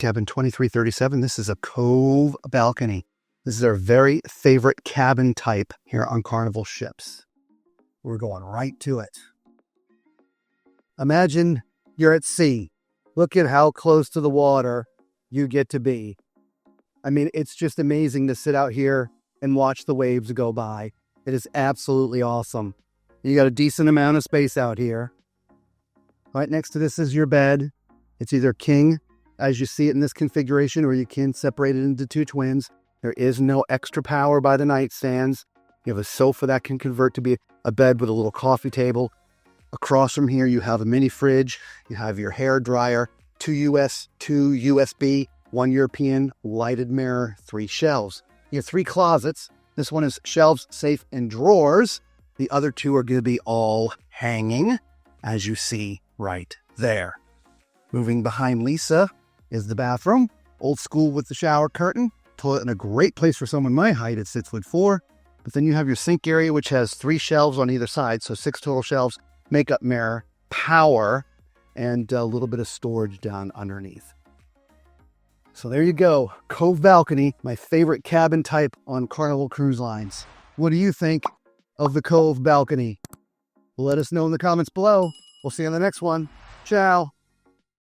Cabin 2337. This is a Cove Balcony. This is our very favorite cabin type here on Carnival ships. We're going right to it. Imagine you're at sea. Look at how close to the water you get to be. I mean, it's just amazing to sit out here and watch the waves go by. It is absolutely awesome. You got a decent amount of space out here. Right next to this is your bed. It's either king, as you see it in this configuration, or you can separate it into two twins. There is no extra power by the nightstands. You have a sofa that can convert to be a bed with a little coffee table. Across from here, you have a mini fridge. You have your hair dryer, two USB, one European, lighted mirror, 3 shelves. You have 3 closets. This one is shelves, safe, and drawers. The other 2 are going to be all hanging, as you see right there. Moving behind Lisa is the bathroom. Old school with the shower curtain. Toilet in a great place for someone my height at 6'4". But then you have your sink area, which has 3 shelves on either side. So 6 total shelves, makeup mirror, power, and a little bit of storage down underneath. So there you go. Cove Balcony, my favorite cabin type on Carnival Cruise Lines. What do you think of the Cove Balcony? Let us know in the comments below. We'll see you on the next one. Ciao.